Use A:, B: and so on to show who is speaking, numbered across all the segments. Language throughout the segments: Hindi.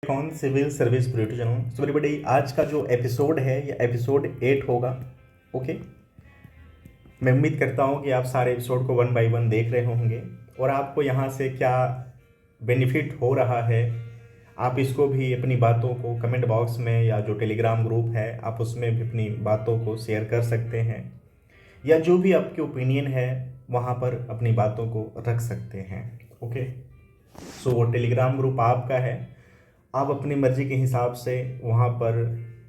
A: कौन civil service beauty channel. So everybody, आज का जो एपिसोड है ये एपिसोड 8 होगा। ओके, मैं उम्मीद करता हूँ कि आप सारे एपिसोड को 1 बाय 1 देख रहे होंगे और आपको यहाँ से क्या बेनिफिट हो रहा है, आप इसको भी अपनी बातों को कमेंट बॉक्स में या जो टेलीग्राम ग्रुप है आप उसमें भी अपनी बातों को शेयर कर सकते हैं, या जो भी आपकी ओपिनियन है वहाँ पर अपनी बातों को रख सकते हैं। ओके, सो वो टेलीग्राम ग्रुप आपका है, आप अपनी मर्ज़ी के हिसाब से वहाँ पर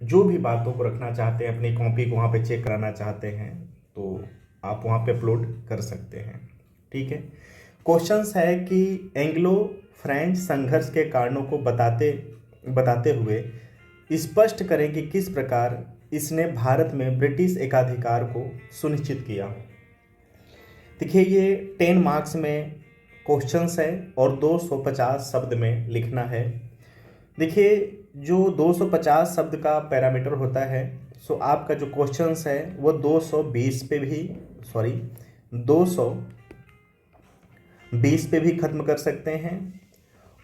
A: जो भी बातों को रखना चाहते हैं, अपनी कॉपी को वहाँ पे चेक कराना चाहते हैं तो आप वहाँ पे अपलोड कर सकते हैं। ठीक है, क्वेश्चंस है कि एंग्लो फ्रेंच संघर्ष के कारणों को बताते बताते हुए स्पष्ट करें कि किस प्रकार इसने भारत में ब्रिटिश एकाधिकार को सुनिश्चित किया। देखिए, ये 10 मार्क्स में क्वेश्चंस है और 250 शब्द में लिखना है। देखिए, जो 250 शब्द का पैरामीटर होता है, सो आपका जो क्वेश्चंस है वो 220 पे भी 220 पे भी ख़त्म कर सकते हैं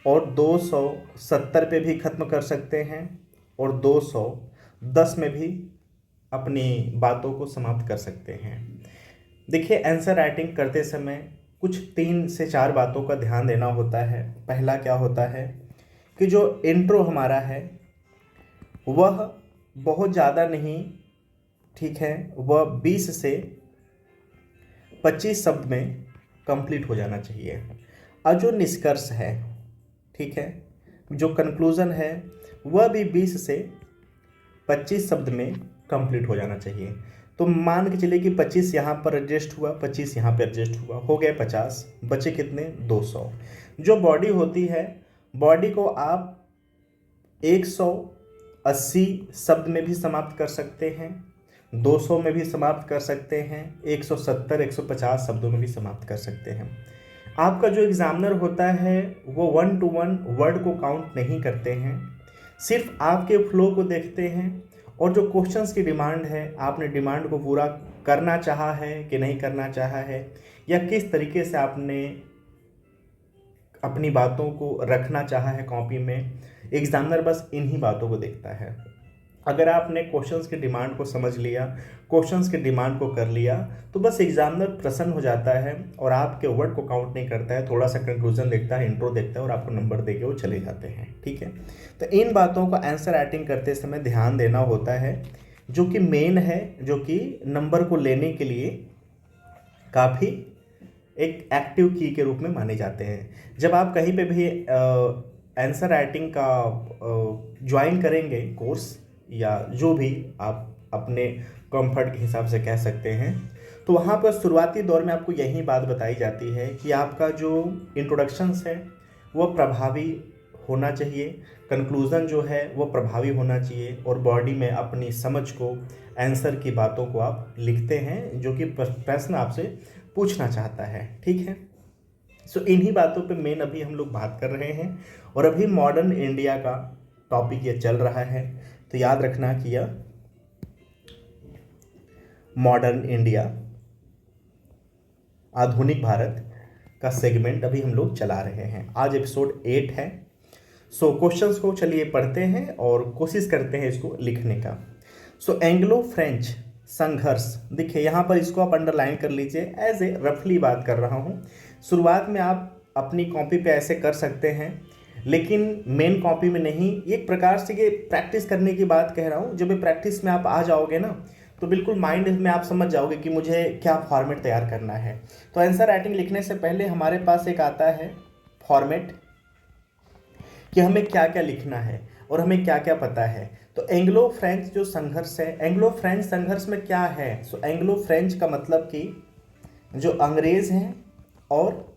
A: और 270 पे भी ख़त्म कर सकते हैं और 210 में भी अपनी बातों को समाप्त कर सकते हैं। देखिए, आंसर राइटिंग करते समय कुछ 3 से 4 बातों का ध्यान देना होता है। पहला क्या होता है कि जो इंट्रो हमारा है वह बहुत ज़्यादा नहीं, ठीक है, वह 20 से 25 शब्द में कंप्लीट हो जाना चाहिए। और जो निष्कर्ष है, ठीक है, जो कंक्लूज़न है वह भी 20 से 25 शब्द में कंप्लीट हो जाना चाहिए। तो मान के चलिए कि 25 यहाँ पर एडजस्ट हुआ, 25 यहाँ पर एडजस्ट हुआ, हो गए 50, बचे कितने 200। जो बॉडी होती है, बॉडी को आप 180 शब्द में भी समाप्त कर सकते हैं, 200 में भी समाप्त कर सकते हैं, 170 150 शब्दों में भी समाप्त कर सकते हैं। आपका जो एग्जामिनर होता है वो 1 to 1 वर्ड को काउंट नहीं करते हैं, सिर्फ आपके फ्लो को देखते हैं और जो क्वेश्चंस की डिमांड है, आपने डिमांड को पूरा करना चाहा है कि नहीं करना चाहा है, या किस तरीके से आपने अपनी बातों को रखना चाहा है कॉपी में, एग्जामिनर बस इन्हीं बातों को देखता है। अगर आपने क्वेश्चंस की डिमांड को समझ लिया, क्वेश्चंस की डिमांड को कर लिया, तो बस एग्जामिनर प्रसन्न हो जाता है और आपके वर्ड को काउंट नहीं करता है, थोड़ा सा कंक्लूजन देखता है, इंट्रो देखता है और आपको नंबर दे के वो चले जाते हैं। ठीक है, तो इन बातों को आंसर राइटिंग करते समय ध्यान देना होता है, जो कि मेन है, जो कि नंबर को लेने के लिए काफ़ी एक एक्टिव की के रूप में माने जाते हैं। जब आप कहीं पे भी आंसर राइटिंग का ज्वाइन करेंगे कोर्स, या जो भी आप अपने कंफर्ट के हिसाब से कह सकते हैं, तो वहाँ पर शुरुआती दौर में आपको यही बात बताई जाती है कि आपका जो इंट्रोडक्शंस है वो प्रभावी होना चाहिए, कंक्लूज़न जो है वो प्रभावी होना चाहिए, और बॉडी में अपनी समझ को, आंसर की बातों को आप लिखते हैं जो कि प्रश्न आपसे पूछना चाहता है। ठीक है, सो इन्हीं बातों पे मेन अभी हम लोग बात कर रहे हैं और अभी मॉडर्न इंडिया का टॉपिक ये चल रहा है। तो याद रखना कि यह मॉडर्न इंडिया, आधुनिक भारत का सेगमेंट अभी हम लोग चला रहे हैं। आज एपिसोड 8 है। सो क्वेश्चंस को चलिए पढ़ते हैं और कोशिश करते हैं इसको लिखने का। सो एंग्लो फ्रेंच संघर्ष, देखिए यहाँ पर इसको आप अंडरलाइन कर लीजिए, एज ए रफली बात कर रहा हूँ। शुरुआत में आप अपनी कॉपी पे ऐसे कर सकते हैं, लेकिन मेन कॉपी में नहीं। एक प्रकार से ये प्रैक्टिस करने की बात कह रहा हूँ। जब ये प्रैक्टिस में आप आ जाओगे ना, तो बिल्कुल माइंड में आप समझ जाओगे कि मुझे क्या फॉर्मेट तैयार करना है। तो आंसर राइटिंग लिखने से पहले हमारे पास एक आता है फॉर्मेट, कि हमें क्या क्या लिखना है और हमें क्या क्या पता है। तो एंग्लो फ्रेंच जो संघर्ष है, एंग्लो फ्रेंच संघर्ष में क्या है, सो एंग्लो फ्रेंच का मतलब कि जो अंग्रेज हैं और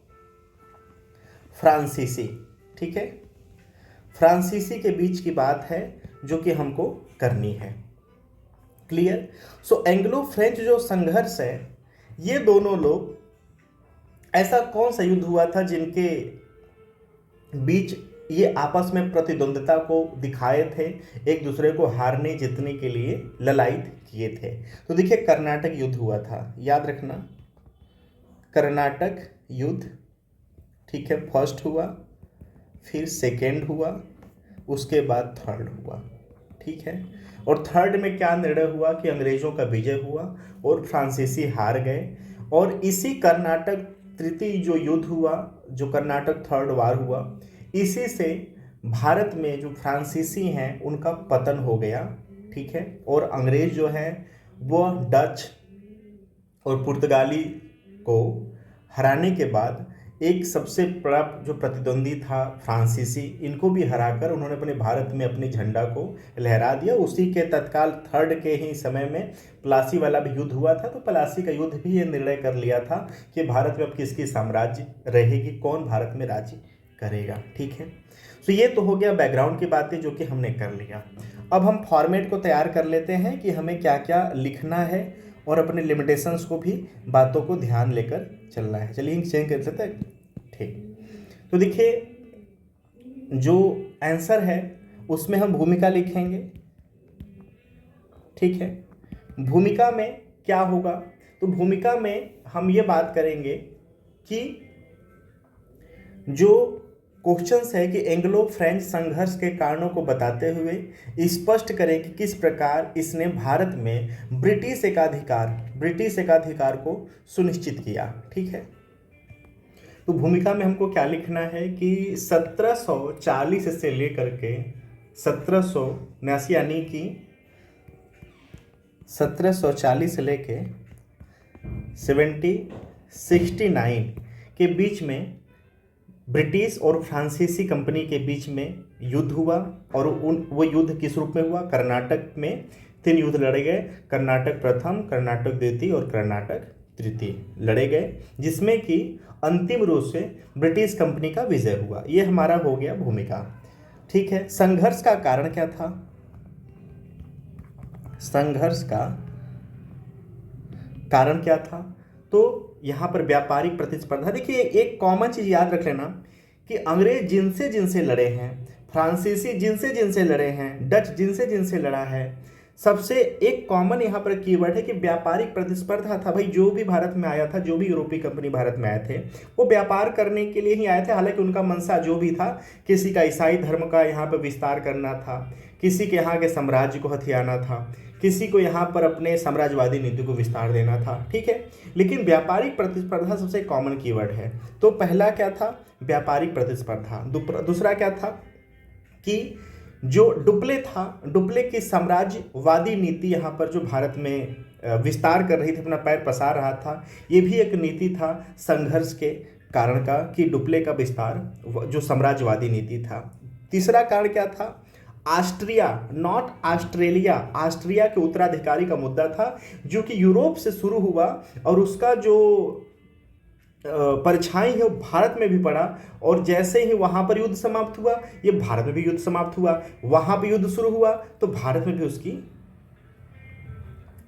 A: फ्रांसीसी, ठीक है, फ्रांसीसी के बीच की बात है जो कि हमको करनी है। क्लियर। सो एंग्लो फ्रेंच जो संघर्ष है, ये दोनों लोग, ऐसा कौन सा युद्ध हुआ था जिनके बीच ये आपस में प्रतिद्वंद्विता को दिखाए थे, एक दूसरे को हारने जीतने के लिए ललायित किए थे। तो देखिए, कर्नाटक युद्ध हुआ था, याद रखना, कर्नाटक युद्ध, ठीक है, फर्स्ट हुआ, फिर सेकेंड हुआ, उसके बाद थर्ड हुआ। ठीक है, और थर्ड में क्या निर्णय हुआ कि अंग्रेजों का विजय हुआ और फ्रांसीसी हार गए। और इसी कर्नाटक तृतीय जो युद्ध हुआ, जो कर्नाटक थर्ड वार हुआ, इसी से भारत में जो फ्रांसीसी हैं उनका पतन हो गया। ठीक है, और अंग्रेज जो हैं वो डच और पुर्तगाली को हराने के बाद एक सबसे बड़ा जो प्रतिद्वंदी था फ्रांसीसी, इनको भी हराकर उन्होंने अपने भारत में अपनी झंडा को लहरा दिया। उसी के तत्काल थर्ड के ही समय में प्लासी वाला भी युद्ध हुआ था। तो प्लासी का युद्ध भी ये निर्णय कर लिया था कि भारत में अब किसकी साम्राज्य रहेगी, कौन भारत में राज्य करेगा। ठीक है, तो ये तो हो गया बैकग्राउंड की बातें जो कि हमने कर लिया। अब हम फॉर्मेट को तैयार कर लेते हैं कि हमें क्या क्या लिखना है और अपने लिमिटेशंस को भी, बातों को ध्यान लेकर चलना है। चलिए चेंज कर लेते हैं। ठीक, तो देखिए जो आंसर है उसमें हम भूमिका लिखेंगे। ठीक है, भूमिका में क्या होगा, तो भूमिका में हम ये बात करेंगे कि जो क्वेश्चंस है कि एंग्लो फ्रेंच संघर्ष के कारणों को बताते हुए स्पष्ट करें कि किस प्रकार इसने भारत में ब्रिटिश एकाधिकार को सुनिश्चित किया। ठीक है, तो भूमिका में हमको क्या लिखना है कि 1740 से लेकर के 1779 यानी कि 1740 से लेके 1769 के बीच में ब्रिटिश और फ्रांसीसी कंपनी के बीच में युद्ध हुआ। और वो युद्ध किस रूप में हुआ, कर्नाटक में 3 युद्ध लड़े गए, कर्नाटक प्रथम, कर्नाटक द्वितीय और कर्नाटक तृतीय लड़े गए, जिसमें कि अंतिम रूप से ब्रिटिश कंपनी का विजय हुआ। ये हमारा हो गया भूमिका। ठीक है, संघर्ष का कारण क्या था, संघर्ष का कारण क्या था, तो यहाँ पर व्यापारिक प्रतिस्पर्धा। देखिए एक कॉमन चीज याद रख लेना कि अंग्रेज जिनसे जिनसे लड़े हैं, फ्रांसीसी जिनसे जिनसे लड़े हैं, डच जिनसे जिनसे लड़ा है, सबसे एक कॉमन यहाँ पर कीवर्ड है कि व्यापारिक प्रतिस्पर्धा था। भाई जो भी भारत में आया था, जो भी यूरोपीय कंपनी भारत में आए थे, वो व्यापार करने के लिए ही आए थे। हालांकि उनका मंशा जो भी था, किसी का ईसाई धर्म का यहाँ पर विस्तार करना था, किसी के यहाँ के साम्राज्य को हथियाना था, किसी को यहाँ पर अपने साम्राज्यवादी नीति को विस्तार देना था। ठीक है, लेकिन व्यापारिक प्रतिस्पर्धा सबसे कॉमन कीवर्ड है। तो पहला क्या था, व्यापारिक प्रतिस्पर्धा। दूसरा क्या था कि जो डुप्ले था, डुप्ले की साम्राज्यवादी नीति यहाँ पर जो भारत में विस्तार कर रही थी, अपना पैर पसार रहा था, ये भी एक नीति था संघर्ष के कारण का, कि डुप्ले का विस्तार जो साम्राज्यवादी नीति था। तीसरा कारण क्या था, ऑस्ट्रिया, नॉट ऑस्ट्रेलिया, ऑस्ट्रिया के उत्तराधिकारी का मुद्दा था, जो कि यूरोप से शुरू हुआ और उसका जो परछाई है वो भारत में भी पड़ा। और जैसे ही वहां पर युद्ध समाप्त हुआ, ये भारत में भी युद्ध समाप्त हुआ, वहां भी युद्ध शुरू हुआ, तो भारत में भी उसकी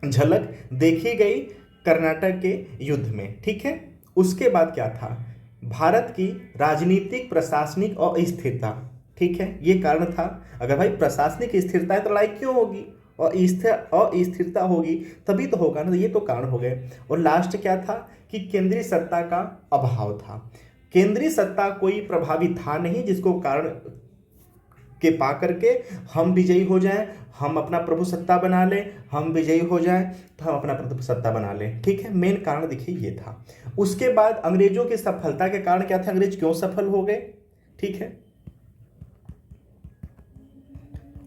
A: झलक देखी गई कर्नाटक के युद्ध में। ठीक है, उसके बाद क्या था, भारत की राजनीतिक प्रशासनिक अस्थिरता। ठीक है, ये कारण था। अगर भाई प्रशासनिक स्थिरता है तो लड़ाई क्यों होगी, और अस्थिरता होगी तभी तो होगा ना, तो ये तो कारण हो गए। और लास्ट क्या था कि केंद्रीय सत्ता का अभाव था। केंद्रीय सत्ता कोई प्रभावी था नहीं जिसको कारण के पा करके हम विजयी हो जाएं, हम अपना प्रभु सत्ता बना लें, हम विजयी हो जाएं तो हम अपना प्रभु सत्ता बना लें। ठीक है, मेन कारण देखिए ये था। उसके बाद अंग्रेजों की सफलता के कारण क्या था, अंग्रेज क्यों सफल हो गए। ठीक है,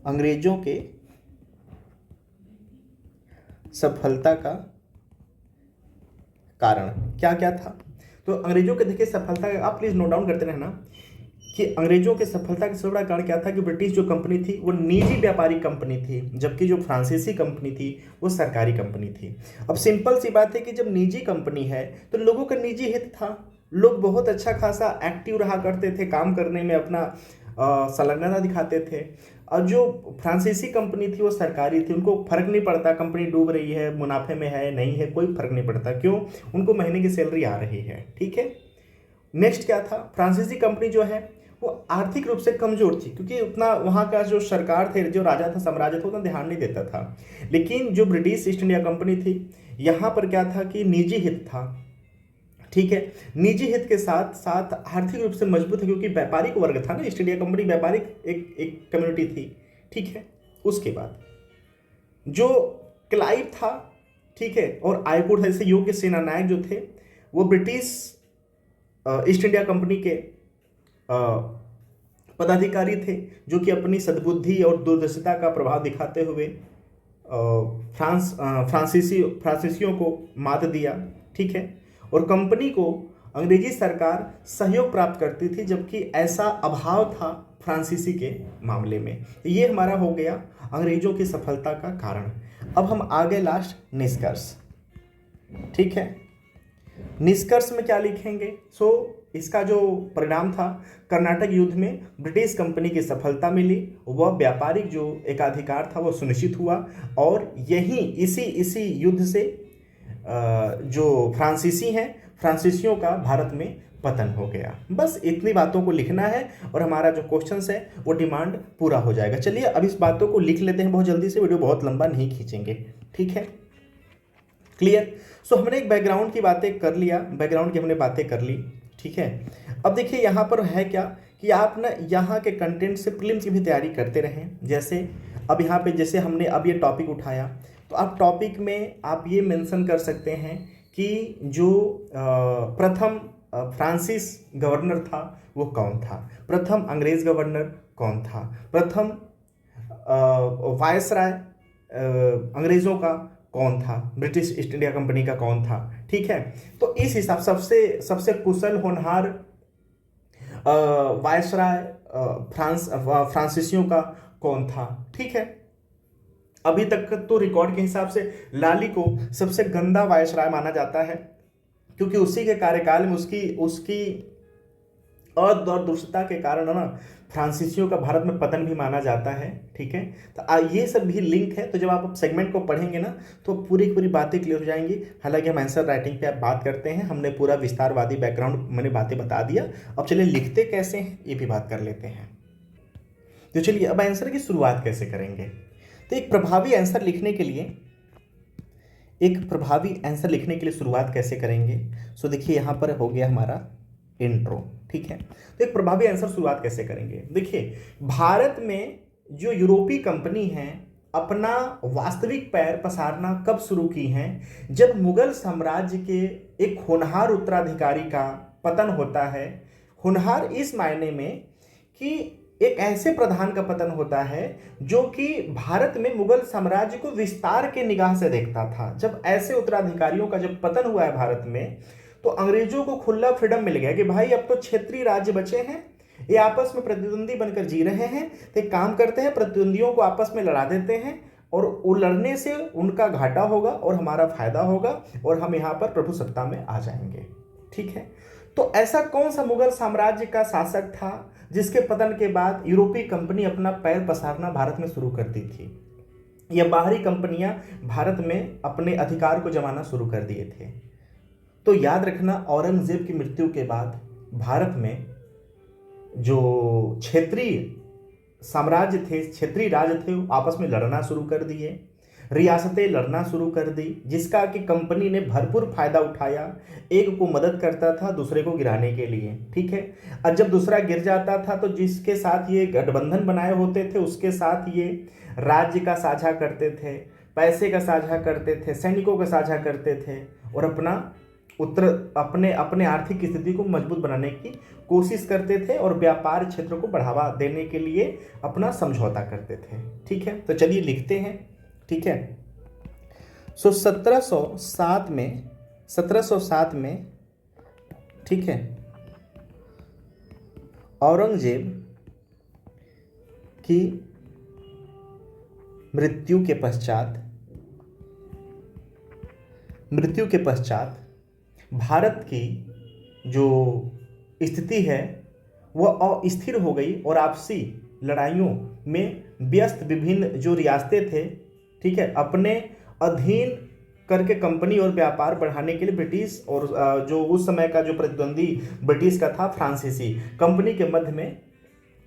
A: अंग्रेजों के सफलता का कारण क्या क्या था, तो अंग्रेजों के देखिए सफलता का, आप प्लीज नोट डाउन करते रहना कि अंग्रेजों के सफलता का सबसे बड़ा कारण क्या था कि ब्रिटिश जो कंपनी थी वो निजी व्यापारिक कंपनी थी, जबकि जो फ्रांसीसी कंपनी थी वो सरकारी कंपनी थी। अब सिंपल सी बात है कि जब निजी कंपनी है तो लोगों का निजी हित था, लोग बहुत अच्छा खासा एक्टिव रहा करते थे, काम करने में अपना संलग्नता दिखाते थे। और जो फ्रांसीसी कंपनी थी वो सरकारी थी, उनको फर्क नहीं पड़ता कंपनी डूब रही है, मुनाफे में है नहीं है, कोई फर्क नहीं पड़ता। क्यों, उनको महीने की सैलरी आ रही है। ठीक है, नेक्स्ट क्या था, फ्रांसीसी कंपनी जो है वो आर्थिक रूप से कमजोर थी, क्योंकि उतना वहाँ का जो सरकार थे, जो राजा था, साम्राज्य था, उतना ध्यान नहीं देता था। लेकिन जो ब्रिटिश ईस्ट इंडिया कंपनी थी, यहाँ पर क्या था कि निजी हित था, ठीक है। निजी हित के साथ साथ आर्थिक रूप से मजबूत है, क्योंकि व्यापारिक वर्ग था ना, ईस्ट इंडिया कंपनी व्यापारिक एक एक कम्युनिटी थी। ठीक है। उसके बाद जो क्लाइव था, ठीक है, और आईकोट जैसे योग्य सेना नायक जो थे, वो ब्रिटिश ईस्ट इंडिया कंपनी के पदाधिकारी थे, जो कि अपनी सद्बुद्धि और दूरदर्शिता का प्रभाव दिखाते हुए फ्रांसीसियों को मात दिया। ठीक है। और कंपनी को अंग्रेजी सरकार सहयोग प्राप्त करती थी, जबकि ऐसा अभाव था फ्रांसीसी के मामले में। तो ये हमारा हो गया अंग्रेजों की सफलता का कारण। अब हम आगे लास्ट निष्कर्ष। ठीक है। निष्कर्ष में क्या लिखेंगे? इसका जो परिणाम था, कर्नाटक युद्ध में ब्रिटिश कंपनी की सफलता मिली, वह व्यापारिक जो एकाधिकार था वो सुनिश्चित हुआ, और यही इसी युद्ध से जो फ्रांसीसियों का भारत में पतन हो गया। बस इतनी बातों को लिखना है और हमारा जो क्वेश्चंस है वो डिमांड पूरा हो जाएगा। चलिए अब इस बातों को लिख लेते हैं बहुत जल्दी से, वीडियो बहुत लंबा नहीं खींचेंगे। ठीक है, क्लियर। हमने एक बैकग्राउंड की बातें कर लिया, बैकग्राउंड की हमने बातें कर ली। ठीक है। अब देखिए यहाँ पर है क्या कि आप ना यहाँ के कंटेंट से प्रीलिम्स की भी तैयारी करते रहें। जैसे अब यहाँ पे जैसे हमने अब ये टॉपिक उठाया, तो आप टॉपिक में आप ये मेंशन कर सकते हैं कि जो प्रथम फ्रांसिस गवर्नर था वो कौन था, प्रथम अंग्रेज गवर्नर कौन था, प्रथम वायसराय अंग्रेजों का कौन था, ब्रिटिश ईस्ट इंडिया कंपनी का कौन था। ठीक है। तो इस हिसाब सबसे कुशल होनहार वायसराय फ्रांसीसियों का कौन था। ठीक है। अभी तक तो रिकॉर्ड के हिसाब से लाली को सबसे गंदा वायसराय माना जाता है, क्योंकि उसी के कार्यकाल में उसकी अदूरदर्शिता के कारण ना फ्रांसीसियों का भारत में पतन भी माना जाता है। ठीक है। तो ये सब भी लिंक है, तो जब आप सेगमेंट को पढ़ेंगे ना तो पूरी बातें क्लियर हो जाएंगी। हालांकि हम आंसर राइटिंग पे आप बात करते हैं, हमने पूरा विस्तारवादी बैकग्राउंड मैंने बातें बता दिया। अब चलिए लिखते कैसे हैं ये भी बात कर लेते हैं। तो चलिए अब आंसर की शुरुआत कैसे करेंगे। तो एक प्रभावी आंसर लिखने के लिए शुरुआत कैसे करेंगे। देखिए यहाँ पर हो गया हमारा इंट्रो। ठीक है। तो एक प्रभावी आंसर शुरुआत कैसे करेंगे। देखिए भारत में जो यूरोपीय कंपनी है अपना वास्तविक पैर पसारना कब शुरू की हैं, जब मुगल साम्राज्य के एक होनहार उत्तराधिकारी का पतन होता है। होनहार इस मायने में कि एक ऐसे प्रधान का पतन होता है जो कि भारत में मुगल साम्राज्य को विस्तार के निगाह से देखता था। जब ऐसे उत्तराधिकारियों का जब पतन हुआ है भारत में, तो अंग्रेजों को खुला फ्रीडम मिल गया कि भाई अब तो क्षेत्रीय राज्य बचे हैं, ये आपस में प्रतिद्वंदी बनकर जी रहे हैं, तो एक काम करते हैं प्रतिद्वंदियों को आपस में लड़ा देते हैं, और वो लड़ने से उनका घाटा होगा और हमारा फायदा होगा, और हम यहाँ पर प्रभु सत्ता में आ जाएंगे। ठीक है। तो ऐसा कौन सा मुगल साम्राज्य का शासक था जिसके पतन के बाद यूरोपीय कंपनी अपना पैर पसारना भारत में शुरू कर दी थी, या बाहरी कंपनियां भारत में अपने अधिकार को जमाना शुरू कर दिए थे। तो याद रखना, औरंगजेब की मृत्यु के बाद भारत में जो क्षेत्रीय साम्राज्य थे, क्षेत्रीय राज्य थे, वो आपस में लड़ना शुरू कर दिए, रियासतें लड़ना शुरू कर दी, जिसका कि कंपनी ने भरपूर फायदा उठाया। एक को मदद करता था दूसरे को गिराने के लिए। ठीक है। और जब दूसरा गिर जाता था तो जिसके साथ ये गठबंधन बनाए होते थे उसके साथ ये राज्य का साझा करते थे, पैसे का साझा करते थे, सैनिकों का साझा करते थे, और अपने आर्थिक स्थिति को मजबूत बनाने की कोशिश करते थे, और व्यापार क्षेत्र को बढ़ावा देने के लिए अपना समझौता करते थे। ठीक है। तो चलिए लिखते हैं। ठीक है। 1707 में ठीक है, औरंगजेब की मृत्यु के पश्चात भारत की जो स्थिति है वह अस्थिर हो गई, और आपसी लड़ाइयों में व्यस्त विभिन्न जो रियासतें थे, ठीक है, अपने अधीन करके कंपनी और व्यापार बढ़ाने के लिए ब्रिटिश और जो उस समय का जो प्रतिद्वंदी ब्रिटिश का था फ्रांसीसी कंपनी के मध्य में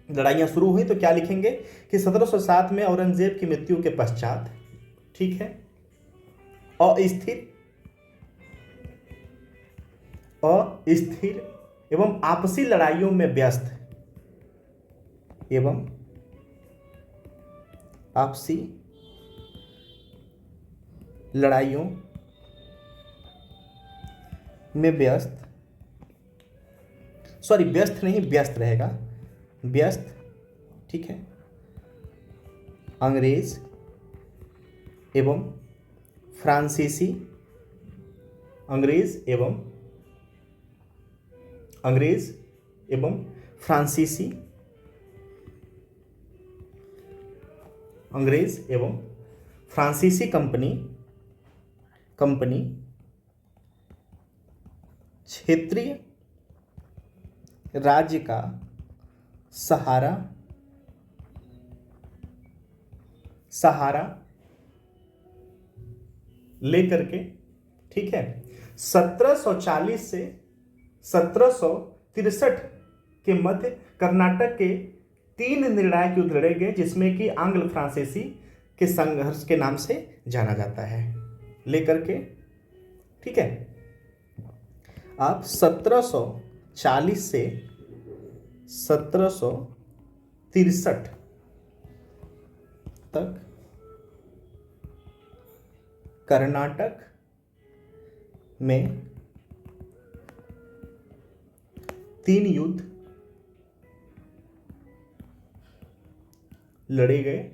A: लड़ाइयाँ शुरू हुई। तो क्या लिखेंगे कि 1707 में औरंगजेब की मृत्यु के पश्चात, ठीक है, अस्थिर एवं आपसी लड़ाइयों में व्यस्त एवं आपसी लड़ाइयों में व्यस्त, सॉरी व्यस्त नहीं, व्यस्त रहेगा, व्यस्त, ठीक है, अंग्रेज एवं फ्रांसीसी, अंग्रेज एवं फ्रांसीसी, अंग्रेज एवं फ्रांसीसी कंपनी क्षेत्रीय राज्य का सहारा लेकर के, ठीक है, 1740 से 1763 के मध्य कर्नाटक के 3 निर्णायक युद्ध लड़े गए, जिसमें कि आंग्ल फ्रांसीसी के संघर्ष के नाम से जाना जाता है, लेकर के, ठीक है। आप 1740 से 1763 तक कर्नाटक में 3 युद्ध लड़े गए,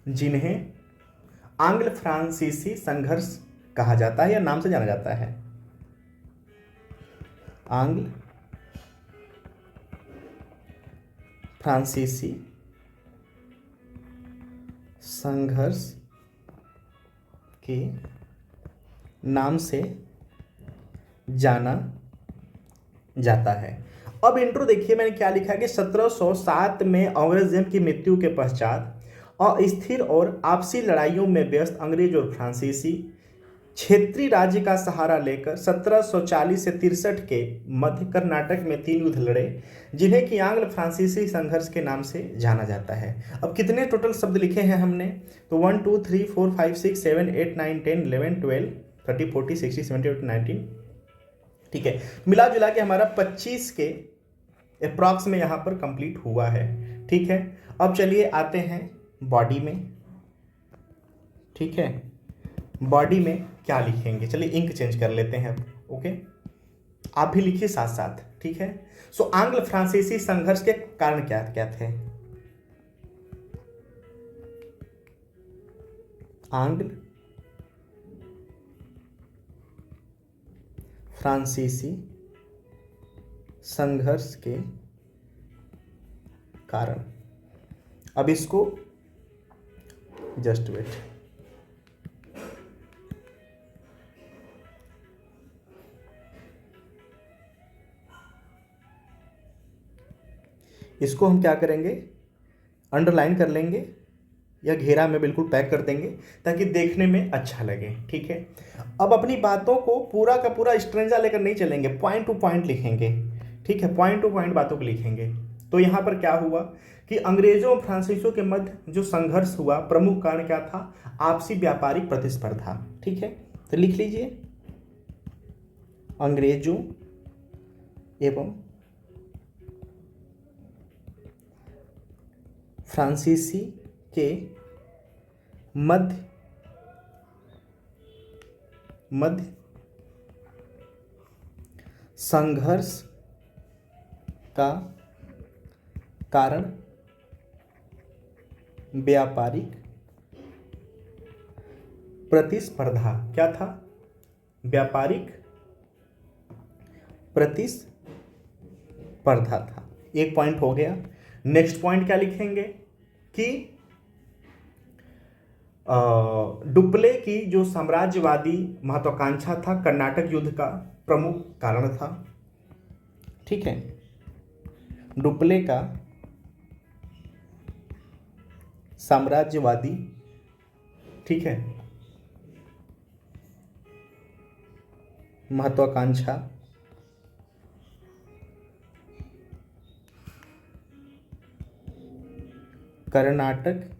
A: जिन्हें आंग्ल फ्रांसीसी संघर्ष कहा जाता है या नाम से जाना जाता है। आंग्ल फ्रांसीसी संघर्ष के नाम से जाना जाता है। अब इंट्रो देखिए मैंने क्या लिखा है कि 1707 में औरंगजेब की मृत्यु के पश्चात अस्थिर और आपसी लड़ाइयों में व्यस्त अंग्रेज और फ्रांसीसी क्षेत्रीय राज्य का सहारा लेकर 1740 से 63 के मध्य कर्नाटक में 3 युद्ध लड़े, जिन्हें कि आंग्ल फ्रांसीसी संघर्ष के नाम से जाना जाता है। अब कितने टोटल शब्द लिखे हैं हमने, तो 1 2 3 4 5 6 7 8 9 10 11 12 13 14 16 17 18 19, ठीक है, मिला जुला के हमारा 25 के अप्रॉक्स में यहाँ पर कंप्लीट हुआ है, ठीक है। अब चलिए आते हैं बॉडी में, ठीक है, बॉडी में क्या लिखेंगे, चलिए इंक चेंज कर लेते हैं, ओके, आप भी लिखिए साथ साथ, ठीक है। सो आंग्ल फ्रांसीसी संघर्ष के कारण क्या क्या थे। आंग्ल फ्रांसीसी संघर्ष के कारण, अब इसको जस्ट वेट, इसको हम क्या करेंगे, अंडरलाइन कर लेंगे या घेरा में बिल्कुल पैक कर देंगे ताकि देखने में अच्छा लगे, ठीक है। अब अपनी बातों को पूरा का पूरा स्ट्रेंजा लेकर नहीं चलेंगे, पॉइंट टू पॉइंट लिखेंगे, ठीक है, पॉइंट टू पॉइंट बातों को लिखेंगे। तो यहाँ पर क्या हुआ कि अंग्रेजों और फ्रांसीसियों के मध्य जो संघर्ष हुआ, प्रमुख कारण क्या था, आपसी व्यापारिक प्रतिस्पर्धा, ठीक है। तो लिख लीजिए, अंग्रेजों एवं फ्रांसीसी के मध्य संघर्ष का कारण व्यापारिक प्रतिस्पर्धा, क्या था, व्यापारिक प्रतिस्पर्धा था। एक पॉइंट हो गया। नेक्स्ट पॉइंट क्या लिखेंगे कि डुप्ले की जो साम्राज्यवादी महत्वाकांक्षा था कर्नाटक युद्ध का प्रमुख कारण था, ठीक है। डुप्ले का साम्राज्यवादी, ठीक है, महत्वाकांक्षा कर्नाटक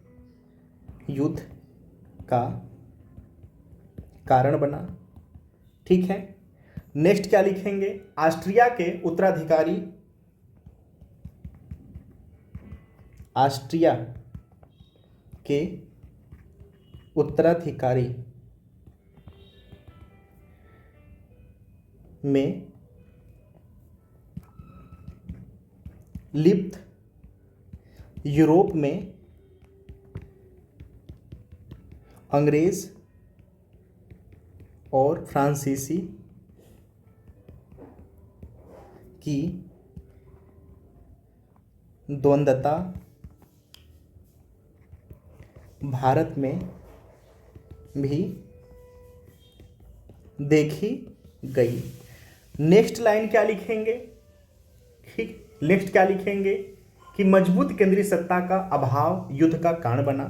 A: युद्ध का कारण बना। ठीक है, नेक्स्ट क्या लिखेंगे, ऑस्ट्रिया के उत्तराधिकारी, ऑस्ट्रिया के उत्तराधिकारी में लिप्त यूरोप में अंग्रेज और फ्रांसीसी की द्वंद्वता भारत में भी देखी गई। नेक्स्ट लाइन क्या लिखेंगे, ठीक, नेक्स्ट क्या लिखेंगे कि मजबूत केंद्रीय सत्ता का अभाव युद्ध का कारण बना।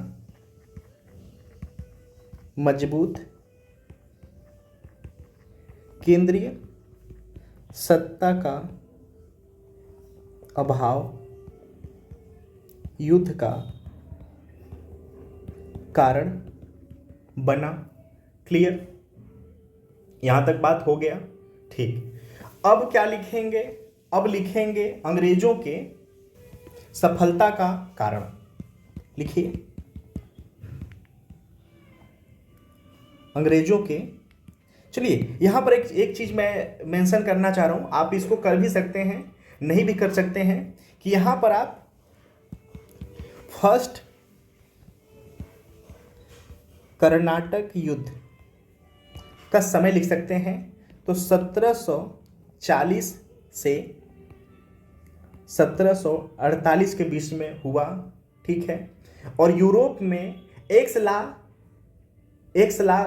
A: मजबूत केंद्रीय सत्ता का अभाव युद्ध का कारण बना। क्लियर, यहां तक बात हो गया। ठीक, अब क्या लिखेंगे, अब लिखेंगे अंग्रेजों के सफलता का कारण। लिखिए, अंग्रेजों के, चलिए यहां पर एक चीज मैं मेंशन करना चाह रहा हूं, आप इसको कर भी सकते हैं नहीं भी कर सकते हैं, कि यहां पर आप फर्स्ट कर्नाटक युद्ध का समय लिख सकते हैं, तो 1740 से 1748 के बीच में हुआ। ठीक है, और यूरोप में एक सलाह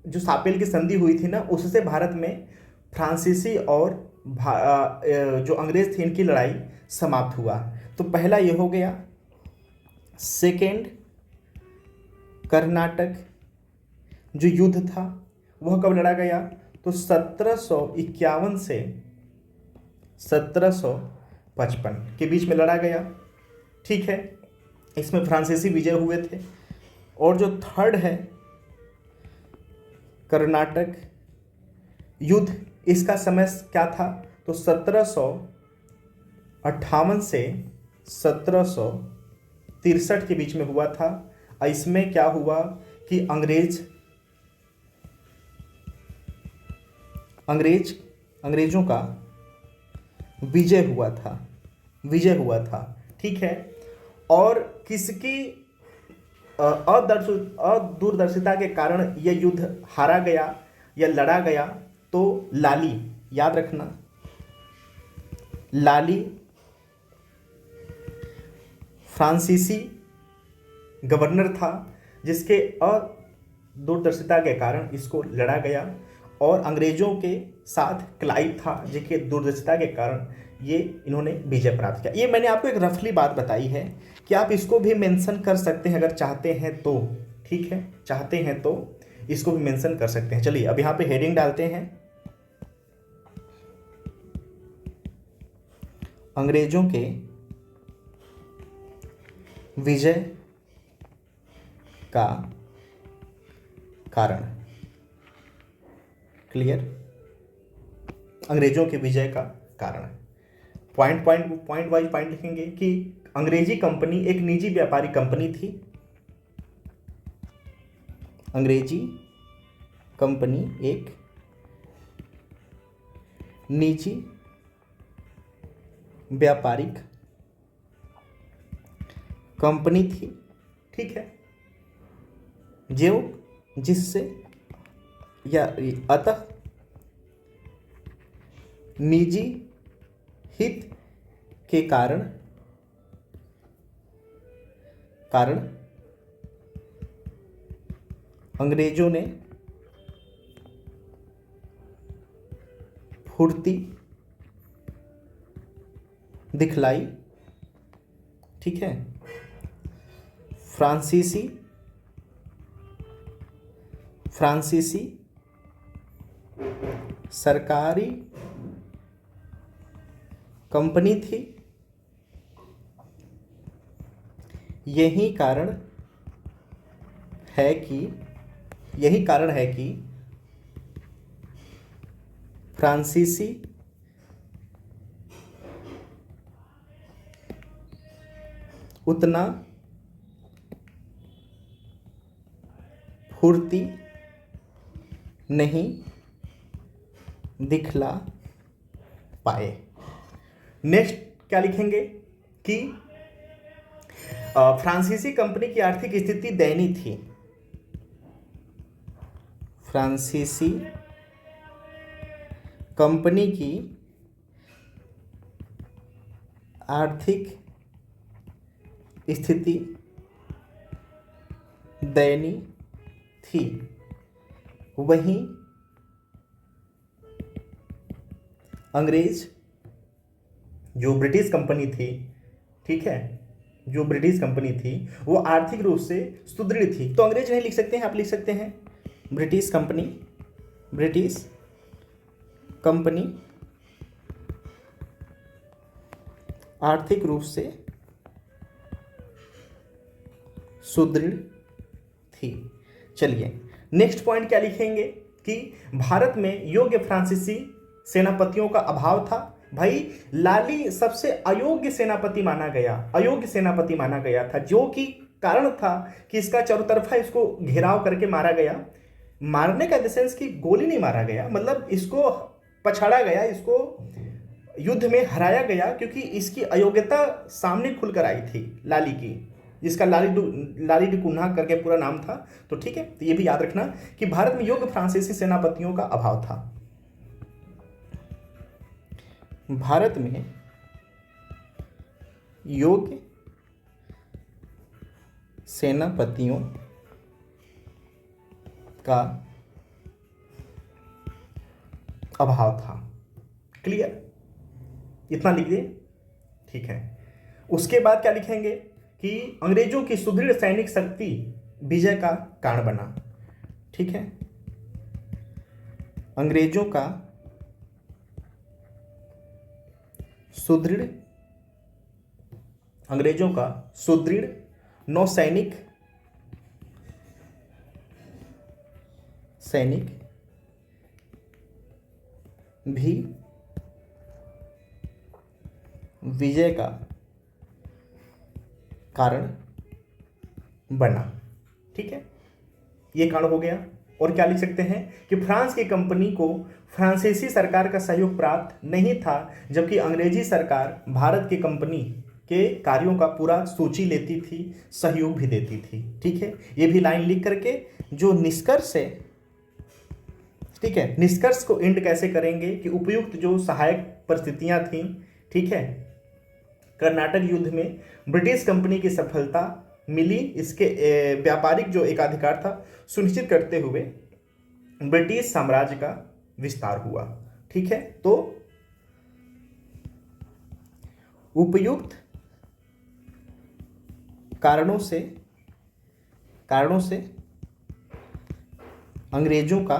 A: जो सापेल की संधि हुई थी ना, उससे भारत में फ्रांसीसी और जो अंग्रेज थे इनकी लड़ाई समाप्त हुआ। तो पहला ये हो गया। सेकेंड, कर्नाटक जो युद्ध था वह कब लड़ा गया, तो 1751 से 1755 के बीच में लड़ा गया। ठीक है, इसमें फ्रांसीसी विजय हुए थे। और जो थर्ड है कर्नाटक युद्ध, इसका समय क्या था, तो 1758 से 1763 के बीच में हुआ था। इसमें क्या हुआ कि अंग्रेजों का विजय हुआ था। ठीक है, और किसकी अदूरदर्शिता के कारण यह युद्ध हारा गया या लड़ा गया, तो लाली, याद रखना, लाली फ्रांसीसी गवर्नर था जिसके अदूरदर्शिता के कारण इसको लड़ा गया, और अंग्रेजों के साथ क्लाइव था जिसके दूरदर्शिता के कारण ये इन्होंने विजय प्राप्त किया। ये मैंने आपको एक रफली बात बताई है कि आप इसको भी मेंशन कर सकते हैं अगर चाहते हैं तो। ठीक है, चाहते हैं तो इसको भी मेंशन कर सकते हैं। चलिए अब यहाँ पे हेडिंग डालते हैं, अंग्रेजों के विजय का कारण। क्लियर, अंग्रेजों के विजय का कारण। पॉइंट वाइज पॉइंट लिखेंगे कि अंग्रेजी कंपनी एक निजी व्यापारी कंपनी थी। अंग्रेजी कंपनी एक निजी व्यापारिक कंपनी थी। ठीक है, जिससे या अतः निजी हित के कारण अंग्रेजों ने फुर्ती दिखलाई। ठीक है, फ्रांसीसी सरकारी कंपनी थी। यही कारण है कि फ्रांसीसी उतना फुर्ती नहीं दिखला पाए। नेक्स्ट क्या लिखेंगे कि फ्रांसीसी कंपनी की आर्थिक स्थिति दयनीय थी। फ्रांसीसी कंपनी की आर्थिक स्थिति दयनीय थी। वहीं अंग्रेज जो ब्रिटिश कंपनी थी, ठीक है, जो ब्रिटिश कंपनी थी वो आर्थिक रूप से सुदृढ़ थी। तो अंग्रेज नहीं लिख सकते हैं, आप लिख सकते हैं ब्रिटिश कंपनी। ब्रिटिश कंपनी आर्थिक रूप से सुदृढ़ थी। चलिए नेक्स्ट पॉइंट क्या लिखेंगे कि भारत में योग्य फ्रांसीसी सेनापतियों का अभाव था। भाई लाली सबसे अयोग्य सेनापति माना गया, अयोग्य सेनापति माना गया था, जो कि कारण था कि इसका चारों तरफा इसको घेराव करके मारा गया। मारने का इन द सेंस कि गोली नहीं मारा गया, मतलब इसको पछाड़ा गया, इसको युद्ध में हराया गया क्योंकि इसकी अयोग्यता सामने खुलकर आई थी लाली की, जिसका लाली डी कुन्हा करके पूरा नाम था। तो ठीक है, तो ये भी याद रखना कि भारत में योग्य फ्रांसीसी सेनापतियों का अभाव था। भारत में योग्य सेनापतियों का अभाव था। क्लियर, इतना लिख दिए, ठीक है। उसके बाद क्या लिखेंगे कि अंग्रेजों की सुदृढ़ सैनिक शक्ति विजय का कारण बना। ठीक है, अंग्रेजों का सुदृढ़ नौसैनिक भी विजय का कारण बना। ठीक है, ये कारण हो गया। और क्या लिख सकते हैं कि फ्रांस की कंपनी को फ्रांसीसी सरकार का सहयोग प्राप्त नहीं था, जबकि अंग्रेजी सरकार भारत की कंपनी के कार्यों का पूरा सूची लेती थी, सहयोग भी देती थी। ठीक है, ये भी लाइन लिख करके जो निष्कर्ष है, ठीक है, निष्कर्ष को एंड कैसे करेंगे कि उपयुक्त जो सहायक परिस्थितियां थीं, ठीक है, कर्नाटक युद्ध में ब्रिटिश कंपनी की सफलता मिली, इसके व्यापारिक जो एकाधिकार था सुनिश्चित करते हुए ब्रिटिश साम्राज्य का विस्तार हुआ। ठीक है, तो उपयुक्त कारणों से अंग्रेजों का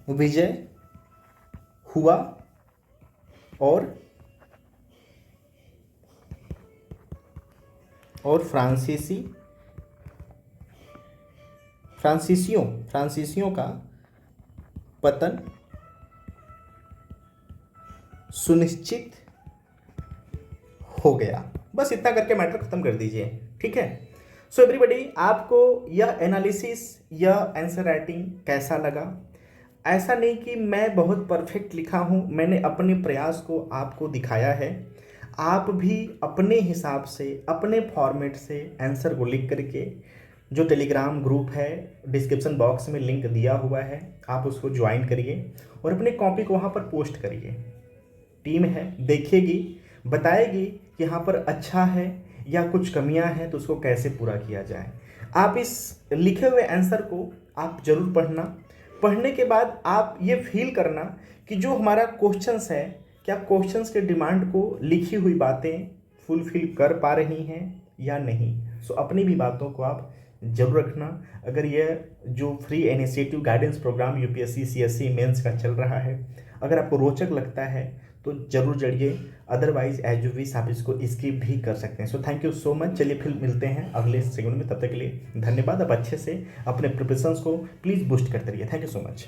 A: विजय हुआ और फ्रांसीसियों का पतन सुनिश्चित हो गया। बस इतना करके मैटर खत्म कर दीजिए। ठीक है, सो एवरीबॉडी, आपको यह एनालिसिस या आंसर राइटिंग कैसा लगा? ऐसा नहीं कि मैं बहुत परफेक्ट लिखा हूँ, मैंने अपने प्रयास को आपको दिखाया है। आप भी अपने हिसाब से, अपने फॉर्मेट से आंसर को लिख करके, जो टेलीग्राम ग्रुप है डिस्क्रिप्शन बॉक्स में लिंक दिया हुआ है, आप उसको ज्वाइन करिए और अपने कॉपी को वहाँ पर पोस्ट करिए। टीम है, देखेगी, बताएगी कि यहाँ पर अच्छा है या कुछ कमियाँ हैं तो उसको कैसे पूरा किया जाए। आप इस लिखे हुए आंसर को आप जरूर पढ़ना। पढ़ने के बाद आप ये फील करना कि जो हमारा क्वेश्चंस है, क्या क्वेश्चंस के डिमांड को लिखी हुई बातें फुलफिल कर पा रही हैं या नहीं। सो अपनी भी बातों को आप जरूर रखना। अगर यह जो free initiative guidance program UPSC CSC mains का चल रहा है, अगर आपको रोचक लगता है तो जरूर जड़िए, अदरवाइज एज यू विश आप इसको स्किप भी कर सकते हैं। So thank you so much. चलिए फिर मिलते हैं अगले सेगमेंट में, तब तक के लिए धन्यवाद। आप अच्छे से अपने प्रिपरेशंस को प्लीज़ बूस्ट करते रहिए। Thank you so much.